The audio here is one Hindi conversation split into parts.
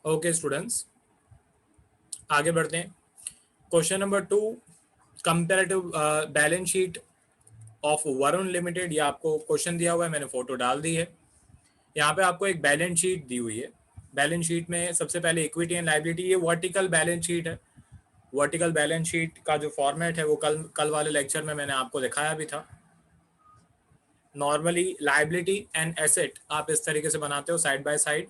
ओके स्टूडेंट्स, आगे बढ़ते हैं। Question number 2, comparative balance sheet of Varun limited. ये आपको क्वेश्चन दिया हुआ है, मैंने फोटो डाल दी है। यहाँ पे आपको एक बैलेंस शीट दी हुई है। बैलेंस शीट में सबसे पहले इक्विटी एंड लायबिलिटी, ये वर्टिकल बैलेंस शीट है। वर्टिकल बैलेंस शीट का जो फॉर्मेट है वो कल वाले लेक्चर में मैंने आपको दिखाया भी था। नॉर्मली लायबिलिटी एंड एसेट आप इस तरीके से बनाते हो साइड बाय साइड,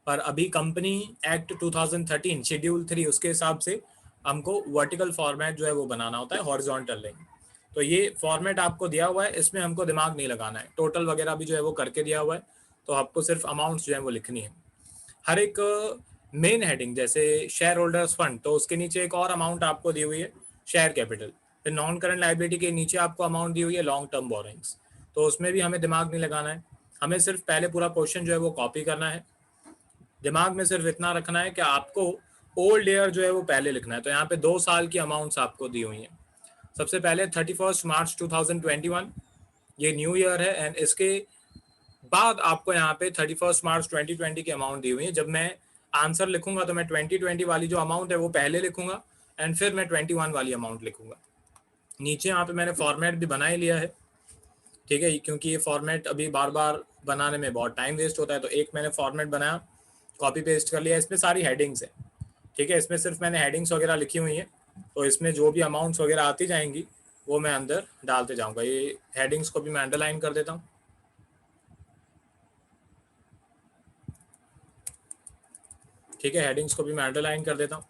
पर अभी कंपनी एक्ट 2013 शेड्यूल 3 उसके हिसाब से हमको वर्टिकल फॉर्मेट जो है वो बनाना होता है, हॉरिजॉन्टल नहीं। तो ये फॉर्मेट आपको दिया हुआ है, इसमें हमको दिमाग नहीं लगाना है। टोटल वगैरह भी जो है वो करके दिया हुआ है, तो आपको सिर्फ अमाउंट्स जो है वो लिखनी है। हर एक मेन हेडिंग जैसे शेयर होल्डर्स फंड, तो उसके नीचे एक और अमाउंट आपको दी हुई है शेयर कैपिटल। फिर नॉन करंट लायबिलिटी के नीचे आपको अमाउंट दी हुई है लॉन्ग टर्म बोरिंग्स, तो उसमें भी हमें दिमाग नहीं लगाना है। हमें सिर्फ पहले पूरा क्वेश्चन जो है वो कॉपी करना है। दिमाग में सिर्फ इतना रखना है कि आपको ओल्ड ईयर जो है वो पहले लिखना है। तो यहाँ पे 2 साल की अमाउंट्स आपको दी हुई हैं। सबसे पहले 31 मार्च 2021, ये न्यू ईयर है, एंड इसके बाद आपको यहाँ पे 31 मार्च 2020 की अमाउंट दी हुई है। जब मैं आंसर लिखूंगा तो मैं 2020 वाली जो अमाउंट है वो पहले लिखूंगा, एंड फिर मैं 21 वाली अमाउंट लिखूंगा। नीचे यहाँ पे मैंने फॉर्मेट भी बना ही लिया है, ठीक है, क्योंकि ये फॉर्मेट अभी बार बार बनाने में बहुत टाइम वेस्ट होता है। तो एक मैंने फॉर्मेट बनाया, कॉपी पेस्ट कर लिया। इसमें सारी हेडिंग्स है, ठीक है, इसमें सिर्फ मैंने हेडिंग्स वगैरह लिखी हुई हैं। तो इसमें जो भी अमाउंट्स वगैरह आती जाएंगी वो मैं अंदर डालते जाऊंगा। ये हेडिंग्स को भी मैं अंडरलाइन कर देता हूँ, ठीक है, हेडिंग्स को भी मैं अंडरलाइन कर देता हूँ।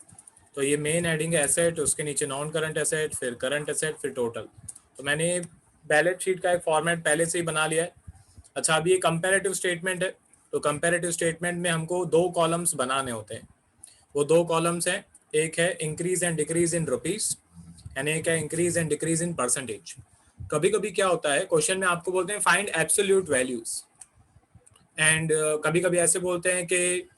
तो ये मेन हेडिंग है एसेट, उसके नीचे नॉन करंट एसेट, फिर करंट एसेट, फिर टोटल। तो मैंने बैलेंस शीट का एक फॉर्मेट पहले से ही बना लिया है। अच्छा, अभी ये कंपैरेटिव स्टेटमेंट है, तो कंपैरेटिव स्टेटमेंट में हमको 2 कॉलम्स बनाने होते हैं। वो 2 कॉलम्स हैं, एक है increase and decrease in rupees, and एक है increase and decrease in percentage. कभी कभी क्या होता है, क्वेश्चन में आपको बोलते हैं फाइंड एब्सोल्यूट वैल्यूज, एंड कभी कभी ऐसे बोलते हैं कि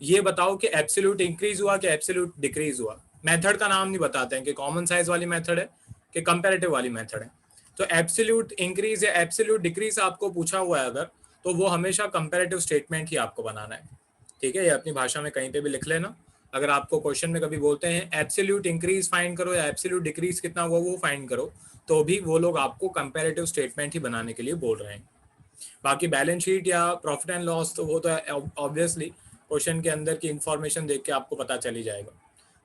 ये बताओ कि एब्सोल्यूट इंक्रीज हुआ कि एब्सोल्यूट डिक्रीज हुआ। मेथड का नाम नहीं बताते हैं कि कॉमन साइज वाली मेथड है कि कंपैरेटिव वाली मेथड है। तो एब्सोल्यूट इंक्रीज या एब्सोल्यूट डिक्रीज आपको पूछा हुआ है अगर, तो वो हमेशा कंपैरेटिव स्टेटमेंट ही आपको बनाना है, ठीक है। ये अपनी भाषा में कहीं पे भी लिख लेना। अगर आपको क्वेश्चन में कभी बोलते हैं एब्सोल्यूट इंक्रीज फाइंड करो या एब्सोल्यूट डिक्रीज कितना हुआ वो फाइंड करो, तो भी वो लोग आपको कंपैरेटिव स्टेटमेंट ही बनाने के लिए बोल रहे हैं। बाकी बैलेंस शीट या प्रॉफिट एंड लॉस तो वो तो ऑब्वियसली क्वेश्चन के अंदर की इंफॉर्मेशन देख के आपको पता चली जाएगा,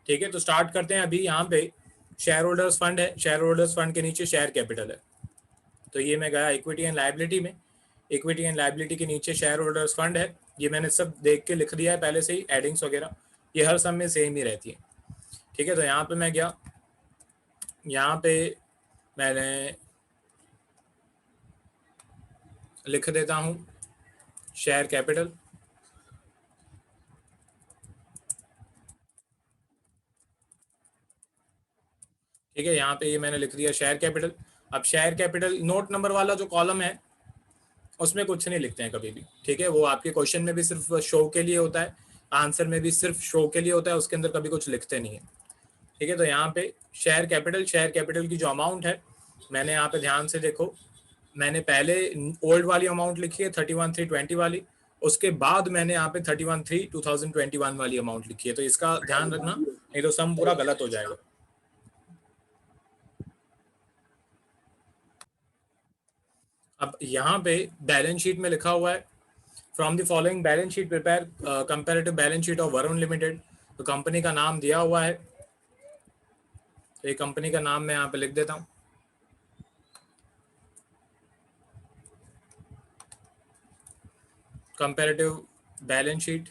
ठीक है। तो स्टार्ट करते हैं। अभी यहाँ पे शेयर होल्डर्स फंड है, शेयर होल्डर्स फंड के नीचे शेयर कैपिटल है। तो ये मैं गया इक्विटी एंड लायबिलिटी में, इक्विटी एंड लायबिलिटी के नीचे शेयर होल्डर्स फंड है। ये मैंने सब देख के लिख दिया है पहले से ही, एडिंग्स वगैरह ये हर सब में सेम ही रहती है, ठीक है। तो यहाँ पे मैं गया, यहाँ पे मैंने लिख देता हूँ शेयर कैपिटल, ठीक है। यहाँ पे ये मैंने लिख दिया शेयर कैपिटल। अब शेयर कैपिटल नोट नंबर वाला जो कॉलम है उसमें कुछ नहीं लिखते हैं कभी भी, ठीक है। वो आपके क्वेश्चन में भी सिर्फ शो के लिए होता है, आंसर में भी सिर्फ शो के लिए होता है, उसके अंदर कभी कुछ लिखते नहीं है, ठीक है। तो यहाँ पे शेयर कैपिटल की जो अमाउंट है, मैंने यहाँ पे ध्यान से देखो, मैंने पहले ओल्ड वाली अमाउंट लिखी है 31,320 वाली, उसके बाद मैंने यहाँ पे 31,3/2021 वाली अमाउंट लिखी है। तो इसका ध्यान रखना, नहीं तो सम पूरा गलत हो जाएगा। अब यहाँ पे बैलेंस शीट में लिखा हुआ है from the following balance sheet prepare comparative balance sheet of Varun limited. तो कंपनी का नाम दिया हुआ है, तो ये कंपनी का नाम मैं यहाँ पे लिख देता हूँ, comparative balance sheet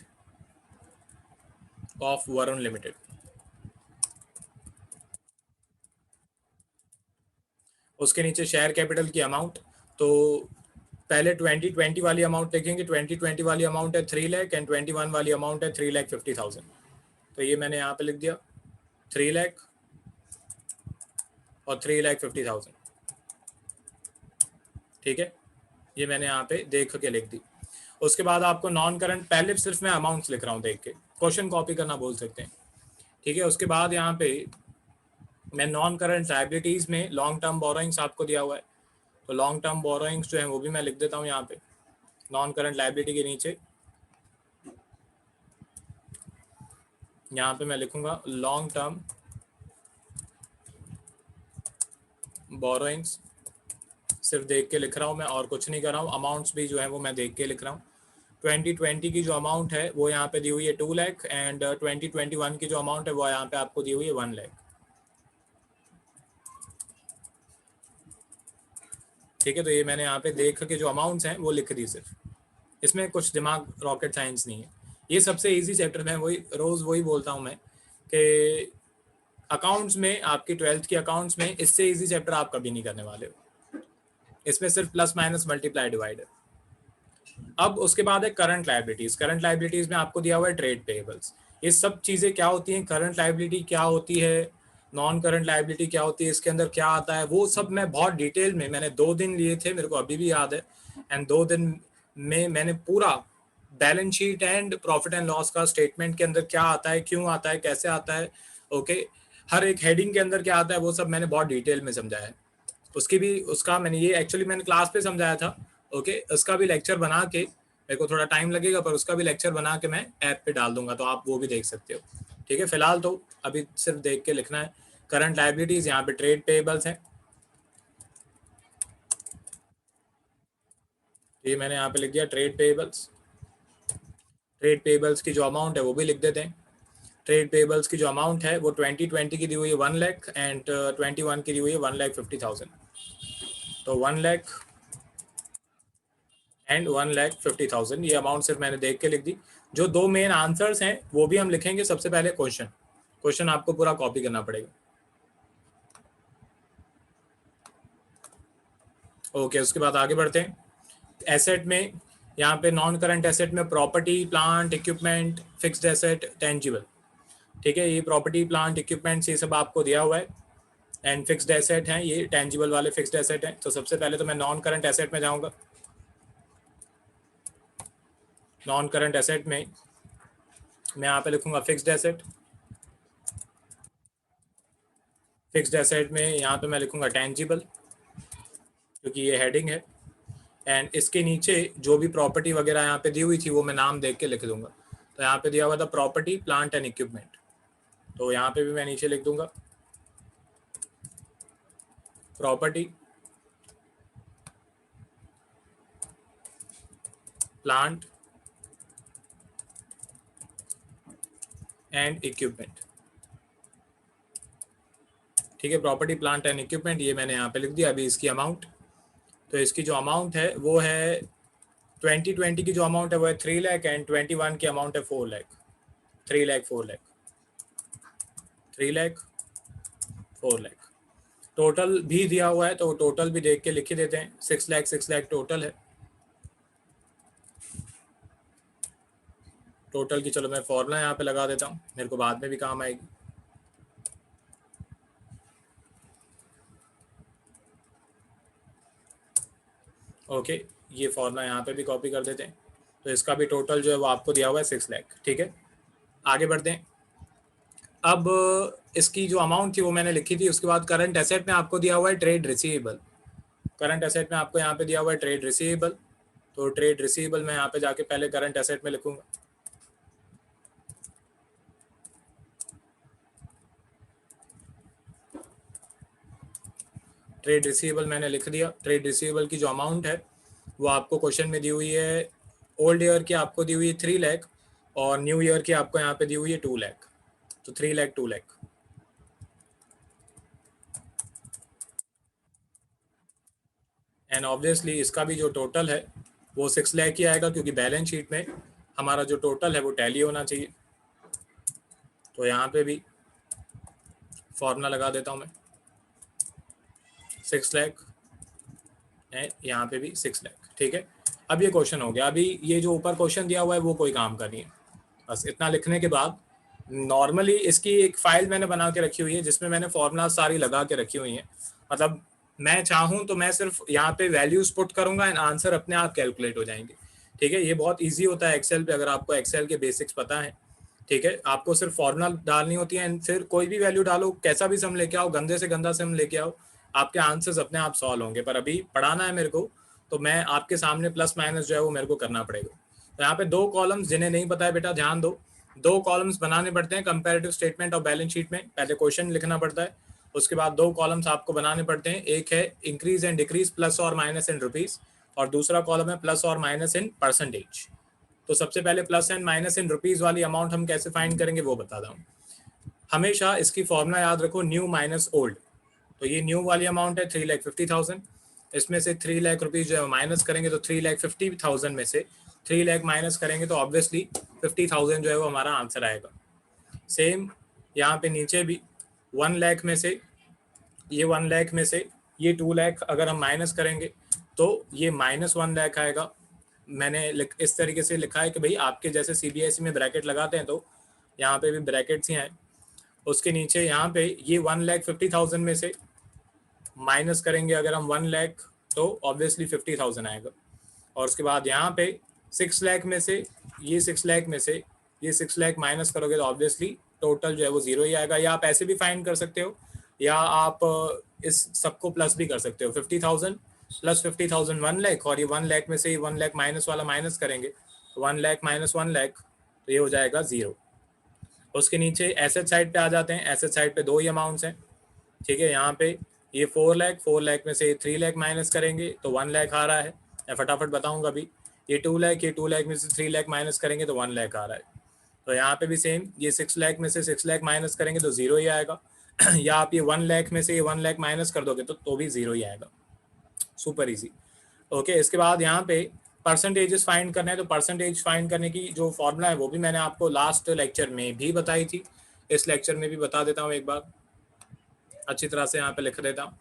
of Varun limited. उसके नीचे शेयर कैपिटल की अमाउंट, तो पहले 2020 वाली अमाउंट लिखेंगे। 2020 वाली अमाउंट है 3 लाख, एंड 21 वाली अमाउंट है 3,50,000। तो ये मैंने यहाँ पे लिख दिया 3 लाख और 3,50,000, ठीक है। ये मैंने यहाँ पे देख के लिख दी। उसके बाद आपको नॉन करंट, पहले सिर्फ मैं अमाउंट्स लिख रहा हूँ देख के, क्वेश्चन कॉपी करना बोल सकते हैं, ठीक है। उसके बाद यहाँ पे मैं नॉन करंट लायबिलिटीज में लॉन्ग टर्म बोरोइंग्स आपको दिया हुआ है, तो लॉन्ग टर्म बोरोइंग्स जो है वो भी मैं लिख देता हूँ यहाँ पे नॉन करंट लायबिलिटी के नीचे। यहाँ पे मैं लिखूंगा लॉन्ग टर्म बोरोइंग्स, सिर्फ देख के लिख रहा हूँ मैं और कुछ नहीं कर रहा हूँ। अमाउंट्स भी जो है वो मैं देख के लिख रहा हूँ। 2020 की जो अमाउंट है वो यहाँ पे दी हुई है 2 लाख एंड 2021 की जो अमाउंट है वो यहाँ पे आपको दी हुई है 1 लाख। ठीक है, तो ये मैंने यहाँ पे देख के जो अमाउंट्स हैं वो लिख दी सिर्फ, इसमें कुछ दिमाग रॉकेट साइंस नहीं है। ये सबसे इजी चैप्टर है, वही रोज़ वही बोलता हूँ मैं कि अकाउंट्स में, आपकी 12th की अकाउंट्स में इससे इजी चैप्टर आप कभी नहीं करने वाले हो। इसमें सिर्फ प्लस माइनस मल्टीप्लाई डिवाइड है। अब उसके बाद है करंट लाइबिलिटीज। करंट लाइबिलिटीज में आपको दिया हुआ है ट्रेड पेएबल्स। ये सब चीज़ें क्या होती हैं, करंट लाइबिलिटी क्या होती है, नॉन करंट लाइबिलिटी क्या होती है, इसके अंदर क्या आता है, वो सब मैं बहुत डिटेल में, मैंने 2 दिन लिए थे, मेरे को अभी भी याद है। एंड 2 दिन में मैंने पूरा balance sheet and profit and loss का स्टेटमेंट के अंदर क्या आता है, क्यों आता है, कैसे आता है, ओके, हर एक हेडिंग के अंदर क्या आता है, वो सब मैंने बहुत डिटेल में समझाया है। उसकी भी, उसका मैंने ये एक्चुअली मैंने क्लास पे समझाया था, ओके, उसका भी लेक्चर बना के, मेरे को थोड़ा टाइम लगेगा पर उसका भी लेक्चर बना के मैं ऐप पे डाल दूंगा, तो आप वो भी देख सकते हो। ठीक है, फिलहाल तो अभी सिर्फ देख के लिखना है। करंट लाइबिलिटीज, यहाँ पे ट्रेड पेएबल्स हैं, ये मैंने यहाँ पे लिख दिया ट्रेड पेएबल्स। ट्रेड पेएबल्स की जो अमाउंट है वो भी लिख देते हैं। ट्रेड पेएबल्स की जो अमाउंट है वो 2020 की दी हुई है 1 लाख एंड 21 की दी हुई है 1,50,000। तो 1 लाख एंड 1,50,000 ये अमाउंट सिर्फ मैंने देख के लिख दी। जो 2 मेन आंसर्स हैं वो भी हम लिखेंगे। सबसे पहले क्वेश्चन, क्वेश्चन आपको पूरा कॉपी करना पड़ेगा। ओके, उसके बाद आगे बढ़ते हैं। एसेट में, यहाँ पे नॉन करंट एसेट में property, plant, equipment, fixed asset, tangible. ठीक है, ये प्रॉपर्टी, प्लांट, इक्विपमेंट्स ये सब आपको दिया हुआ है एंड फिक्स्ड एसेट हैं, ये टेंजिबल वाले फिक्स्ड एसेट हैं। तो सबसे पहले तो मैं नॉन करंट एसेट में जाऊंगा। नॉन करंट एसेट में मैं यहाँ पे लिखूंगा फिक्स्ड एसेट। फिक्स्ड एसेट में यहाँ पे मैं लिखूंगा टेंजिबल, क्योंकि ये हेडिंग है। एंड इसके नीचे जो भी प्रॉपर्टी वगैरह यहाँ पे दी हुई थी वो मैं नाम देख के लिख दूंगा। तो यहाँ पे दिया हुआ था प्रॉपर्टी, प्लांट एंड इक्विपमेंट, तो यहाँ पे भी मैं नीचे लिख दूंगा प्रॉपर्टी, प्लांट एंड इक्विपमेंट। ठीक है, प्रॉपर्टी, प्लांट एंड इक्विपमेंट ये मैंने यहाँ पे लिख दिया। अभी इसकी अमाउंट, तो इसकी जो अमाउंट है वो है 2020 की जो अमाउंट है वो है 3 लाख एंड 21 की अमाउंट है 4 लाख। 3 लाख 4 लाख, 3 लाख 4 लाख। टोटल भी दिया हुआ है तो टोटल भी देख के लिख ही देते हैं। 6 लाख 6 लाख टोटल है। टोटल की चलो मैं फॉर्मूला यहाँ पे लगा देता हूँ, मेरे को बाद में भी काम आएगी। ओके, ये फॉर्मूला यहाँ पे भी कॉपी कर देते हैं। तो इसका भी टोटल जो है वो आपको दिया हुआ है 6 लाख। ठीक है, आगे बढ़ते हैं। अब इसकी जो अमाउंट थी वो मैंने लिखी थी। उसके बाद करंट एसेट में आपको दिया हुआ है ट्रेड रिसीवेबल। करंट एसेट में आपको यहाँ पे दिया हुआ है ट्रेड रिसीवेबल। तो ट्रेड रिसीवेबल मैं यहाँ पे जाके पहले करंट एसेट में लिखूंगा। ट्रेड रिसीवेबल मैंने लिख दिया। ट्रेड रिसीवेबल की जो अमाउंट है वो आपको क्वेश्चन में दी हुई है। ओल्ड ईयर की आपको दी हुई है 3 लाख और न्यू ईयर की आपको यहाँ पे दी हुई है 2 लाख। तो 3 लाख 2 लाख। एंड ऑब्वियसली इसका भी जो टोटल है वो 6 लाख ही आएगा, क्योंकि बैलेंस शीट में हमारा जो टोटल है वो टैली होना चाहिए। तो यहाँ पे भी फॉर्मूला लगा देता हूँ मैं, 6 लाख एंड यहाँ पे भी 6 लाख। ठीक है, अब ये क्वेश्चन हो गया। अभी ये जो ऊपर क्वेश्चन दिया हुआ है वो कोई काम का नहीं है। बस इतना लिखने के बाद नॉर्मली इसकी एक फाइल मैंने बना के रखी हुई है जिसमें मैंने फॉर्मूला सारी लगा के रखी हुई है। मतलब मैं चाहूँ तो मैं सिर्फ यहाँ पे वैल्यूज पुट करूंगा एंड आंसर अपने आप कैलकुलेट हो जाएंगे। ठीक है, ये बहुत इजी होता है एक्सेल पे, अगर आपको एक्सेल के बेसिक्स पता है। ठीक है, आपको सिर्फ फॉर्मूला डालनी होती है एंड फिर कोई भी वैल्यू डालो, कैसा भी सम लेके आओ, गंदे से गंदा सम लेके आओ, आपके आंसर्स अपने आप सॉल्व होंगे। पर अभी पढ़ाना है मेरे को, तो मैं आपके सामने प्लस माइनस जो है वो मेरे को करना पड़ेगा। तो यहाँ पे 2 कॉलम्स, जिन्हें नहीं पता है बेटा ध्यान दो। दो कॉलम्स बनाने पड़ते हैं कंपैरेटिव स्टेटमेंट और बैलेंस शीट में। पहले क्वेश्चन लिखना पड़ता है, उसके बाद दो कॉलम्स आपको बनाने पड़ते हैं। एक है इंक्रीज एंड डिक्रीज प्लस और माइनस इन रुपीज, और दूसरा कॉलम है प्लस और माइनस इन परसेंटेज। तो सबसे पहले plus and minus in rupees वाली अमाउंट हम कैसे फाइंड करेंगे वो बताता हूँ। हमेशा इसकी फॉर्मूला याद रखो, न्यू माइनस ओल्ड। तो ये न्यू वाली अमाउंट है 3,50,000, इसमें से 3 लाख रुपीज जो है माइनस करेंगे तो 3,50,000 में से 3 लाख माइनस करेंगे तो ऑब्वियसली 50,000 जो है वो हमारा आंसर आएगा। सेम यहाँ पे नीचे भी 1 लाख में से ये 1 लाख में से ये 2 लाख अगर हम माइनस करेंगे तो ये -1 लाख आएगा। मैंने इस तरीके से लिखा है कि भाई आपके जैसे सीबीएसई में ब्रैकेट लगाते हैं तो यहाँ पे भी ब्रैकेट्स ही हैं। उसके नीचे यहाँ पे ये 1,50,000 में से माइनस करेंगे अगर हम 1 लाख तो ऑब्वियसली 50,000 आएगा। और उसके बाद यहाँ पे 6 लाख में से ये 6 लाख में से ये 6 लाख माइनस करोगे तो ऑब्वियसली टोटल जो है वो जीरो ही आएगा। या आप ऐसे भी फाइंड कर सकते हो, या आप इस सबको प्लस भी कर सकते हो। 50,000 प्लस 50,000 1 लाख, और ये 1 लाख में से ये 1 लाख माइनस वाला माइनस करेंगे 1 लाख माइनस 1 लाख तो ये हो जाएगा जीरो। उसके नीचे एसेट साइड पे आ जाते हैं। एसेट साइड पे दो ही अमाउंट्स हैं, ठीक है। यहाँ पे ये 4 लाख में से 3 लाख माइनस करेंगे तो 1 लाख आ रहा है। मैं फटाफट बताऊंगा अभी। ये 2 लाख में से 3 लाख माइनस करेंगे तो 1 लाख आ रहा है। तो यहाँ पे भी सेम, ये 6 लाख में से 6 लाख माइनस करेंगे तो जीरो ही आएगा। या आप ये 1 लाख में से ये 1 लाख माइनस कर दोगे तो भी जीरो ही आएगा। Super easy. ओके, इसके बाद यहाँ पे परसेंटेजेस फाइंड करना है। तो परसेंटेज फाइंड करने की जो फॉर्मूला है वो भी मैंने आपको लास्ट लेक्चर में भी बताई थी, इस लेक्चर में भी बता देता हूँ एक बार, अच्छी तरह से यहाँ पे लिख देता हूँ,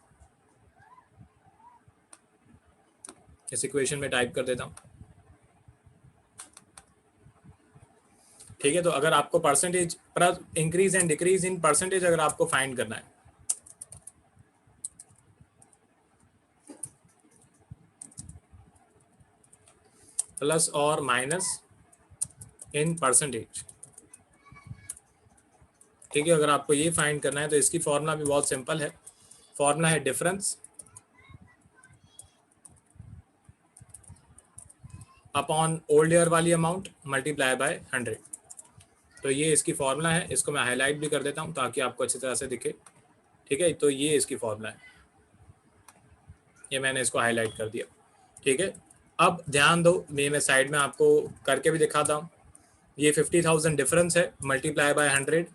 इस इक्वेशन में टाइप कर देता हूँ, ठीक है। तो अगर आपको percentage increase and decrease in percentage अगर आपको फाइंड करना है, प्लस और माइनस इन परसेंटेज, ठीक है। अगर आपको ये फाइंड करना है तो इसकी फॉर्मूला भी बहुत सिंपल है। फॉर्मूला है डिफरेंस अपॉन ओल्ड ईयर वाली अमाउंट मल्टीप्लाई बाय 100। तो ये इसकी फॉर्मूला है। इसको मैं हाईलाइट भी कर देता हूँ ताकि आपको अच्छी तरह से दिखे, ठीक है। तो ये इसकी फॉर्मूला है, ये मैंने इसको हाईलाइट कर दिया, ठीक है। अब ध्यान दो, मैं साइड में आपको करके भी दिखाता हूँ। ये 50,000 डिफरेंस है, multiply by 100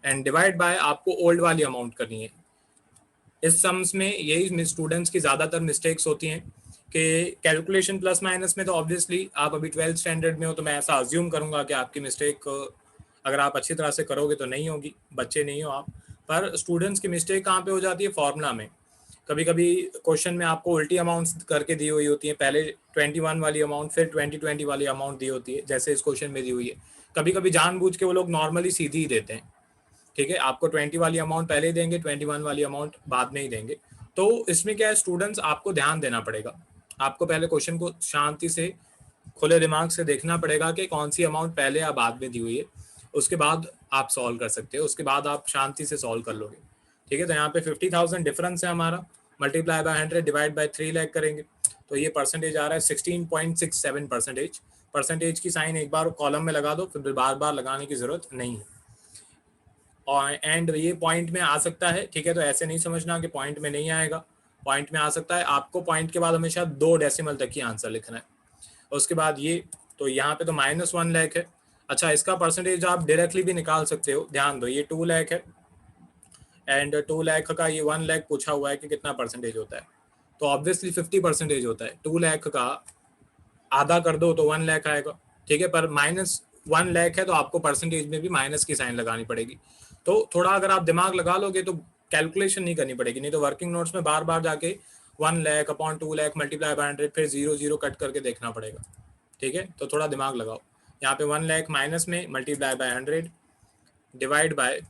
and divide by आपको ओल्ड वाली अमाउंट करनी है। इस सम्स में यही स्टूडेंट्स की ज़्यादातर मिस्टेक्स होती हैं कि कैलकुलेशन प्लस माइनस में तो ऑब्वियसली आप अभी 12th स्टैंडर्ड में हो तो मैं ऐसा अज्यूम करूंगा कि आपकी मिस्टेक अगर आप अच्छी तरह से करोगे तो नहीं होगी, बच्चे नहीं हो आप। पर स्टूडेंट्स की मिस्टेक कहाँ पे हो जाती है, फॉर्मूला में। कभी कभी क्वेश्चन में आपको उल्टी अमाउंट्स करके दी हुई होती है, पहले 21 वाली अमाउंट फिर 2020 वाली अमाउंट दी होती है, जैसे इस क्वेश्चन में दी हुई है। कभी कभी जानबूझ के वो लोग नॉर्मली सीधी ही देते हैं, ठीक है। आपको 20 वाली अमाउंट पहले ही देंगे, 21 वाली अमाउंट बाद में ही देंगे। तो इसमें क्या है, स्टूडेंट्स आपको ध्यान देना पड़ेगा। आपको पहले क्वेश्चन को शांति से खुले दिमाग से देखना पड़ेगा कि कौन सी अमाउंट पहले या बाद में दी हुई है, उसके बाद आप सॉल्व कर सकते हो, उसके बाद आप शांति से सॉल्व कर लोगे, ठीक है। तो यहाँ पे 50,000 डिफरेंस है हमारा, multiply by 100 divide by 3 lakh करेंगे तो ये परसेंटेज आ रहा है 16.67%। परसेंटेज की साइन एक बार कॉलम में लगा दो, फिर बार बार लगाने की जरूरत नहीं है। और एंड ये पॉइंट में आ सकता है, ठीक है। तो ऐसे नहीं समझना कि पॉइंट में नहीं आएगा, पॉइंट में आ सकता है। आपको पॉइंट के बाद हमेशा 2 डेसिमल तक ही आंसर लिखना है। उसके बाद ये, तो यहाँ पे तो -1 लाख है। अच्छा, इसका परसेंटेज आप डायरेक्टली भी निकाल सकते हो। ध्यान दो, ये 2 लाख है एंड 2 लाख का ये 1 लाख पूछा हुआ है कि कितना परसेंटेज होता है, तो ऑब्वियसली 50% होता है। 2 लाख का आधा कर दो तो 1 लाख आएगा, ठीक है। पर -1 लाख है तो आपको परसेंटेज में भी माइनस की साइन लगानी पड़ेगी। तो थोड़ा अगर आप दिमाग लगा लोगे तो कैलकुलेशन नहीं करनी पड़ेगी, नहीं तो वर्किंग नोट्स में बार बार जाके 1 lakh upon 2 lakh multiply by 100 फिर 0 कट करके देखना पड़ेगा, ठीक है। तो थोड़ा दिमाग लगाओ। यहाँ पे 1 लाख माइनस में multiply by 100 divide by,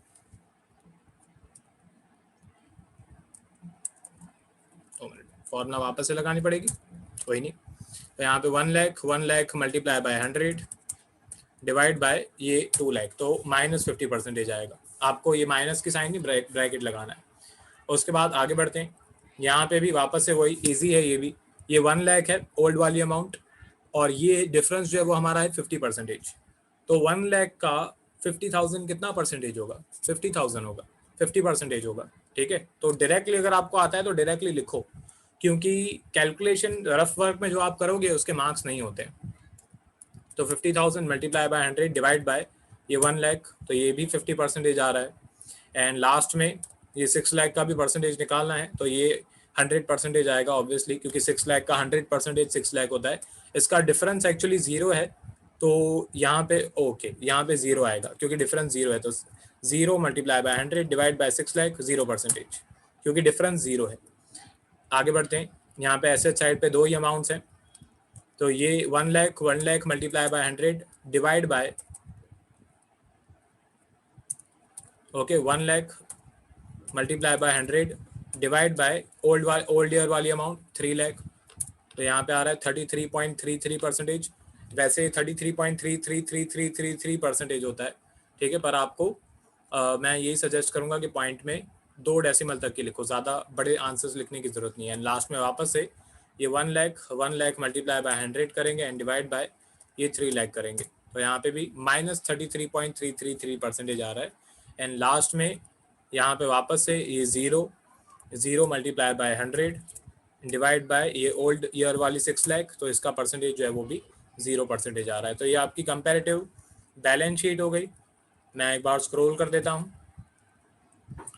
formula वापस से लगानी पड़ेगी, कोई नहीं। तो यहाँ पे 1 lakh multiply by 100 divide by ये 2 लाख, तो -50% आएगा। आपको ये माइनस की साइन नहीं, ब्रैकेट लगाना है। उसके बाद आगे बढ़ते हैं। यहाँ पे भी वापस से वही इजी है। ये 1 लाख है ओल्ड वाली अमाउंट, और ये डिफरेंस जो है वो हमारा है 50%। तो 1 लाख का 50,000 कितना परसेंटेज होगा, 50,000 होगा, 50% होगा, ठीक है। तो डायरेक्टली अगर आपको आता है तो डायरेक्टली लिखो, क्योंकि कैलकुलेशन रफ वर्क में जो आप करोगे उसके मार्क्स नहीं होते। तो 50,000 मल्टीप्लाई बाय 100 डिवाइड बाय ये 1 लाख, तो ये भी 50% आ रहा है। एंड लास्ट में ये 6 लाख का भी परसेंटेज निकालना है, तो ये 100% आएगा ऑब्वियसली, क्योंकि 6 लाख का 100% 6 लाख होता है। इसका डिफरेंस एक्चुअली 0 है, तो यहाँ पे ओके, यहाँ पे 0 आएगा क्योंकि डिफरेंस 0 है। तो 0 multiply by 100 divide by 6 lakh 0%, क्योंकि डिफरेंस 0 है। आगे बढ़ते हैं, यहाँ पे एसेट साइड पे दो ही अमाउंट्स हैं, तो ये 1 lakh multiply by 100 divide by okay 1 lakh multiply by 100 divide by old year वाली अमाउंट 3 लाख, तो यहाँ पे आ रहा है 33.33%। वैसे 33.333333% होता है, ठीक है, पर आपको मैं यही सजेस्ट करूँगा कि पॉइंट में 2 डेसिमल तक की लिखो, ज़्यादा बड़े आंसर्स लिखने की ज़रूरत नहीं है। लास्ट में वापस से ये 1 लाख मल्टीप्लाई बाय 100 करेंगे एंड डिवाइड बाय ये 3 लाख करेंगे, तो यहाँ पे भी -33.333% आ रहा है। एंड लास्ट में यहाँ पे वापस से ये 0 मल्टीप्लाई बाय 100 डिवाइड बाय ये ओल्ड ईयर वाली 6 लाख, तो इसका परसेंटेज जो है वो भी 0% आ रहा है। तो ये आपकी कंपैरेटिव बैलेंस शीट हो गई। मैं एक बार स्क्रॉल कर देता हूँ।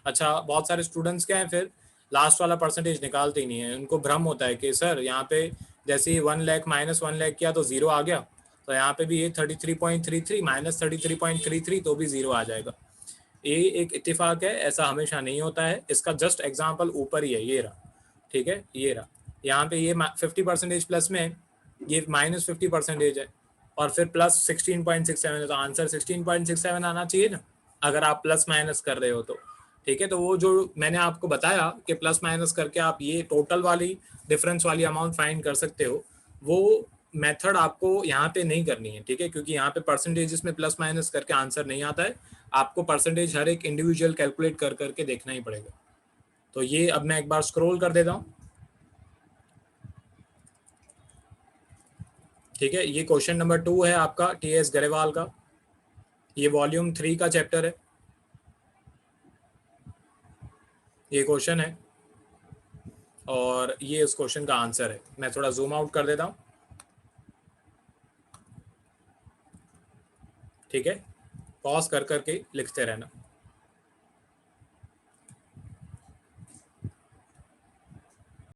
अच्छा, बहुत सारे स्टूडेंट्स क्या हैं, फिर लास्ट वाला परसेंटेज निकालते ही नहीं है। उनको भ्रम होता है कि सर यहाँ पे जैसे ही 1 लाख माइनस 1 लाख किया तो 0 आ गया, तो यहाँ पे भी ये 33.33 माइनस 33.33 तो भी 0 आ जाएगा। ये एक इत्तेफाक है, ऐसा हमेशा नहीं होता है। इसका जस्ट एग्जाम्पल ऊपर ही है, ये रहा, ठीक है, ये रहा। यहाँ पे ये 50% प्लस में है, ये -50% है, और फिर प्लस 16.67 है, तो आंसर 16.67 आना चाहिए ना, अगर आप प्लस माइनस कर रहे हो तो, ठीक है। तो वो जो मैंने आपको बताया कि प्लस माइनस करके आप ये टोटल वाली डिफरेंस वाली अमाउंट फाइंड कर सकते हो, वो मेथड आपको यहाँ पे नहीं करनी है, ठीक है, क्योंकि यहाँ पे परसेंटेजेस में प्लस माइनस करके आंसर नहीं आता है। आपको परसेंटेज हर एक इंडिविजुअल कैलकुलेट कर करके देखना ही पड़ेगा। तो ये अब मैं एक बार स्क्रॉल कर देता हूँ, ठीक है। ये क्वेश्चन नंबर 2 है आपका TS गरेवाल का, ये वॉल्यूम 3 का चैप्टर है, ये क्वेश्चन है और ये इस क्वेश्चन का आंसर है। मैं थोड़ा जूम आउट कर देता हूँ, ठीक है, पॉज कर करके लिखते रहना।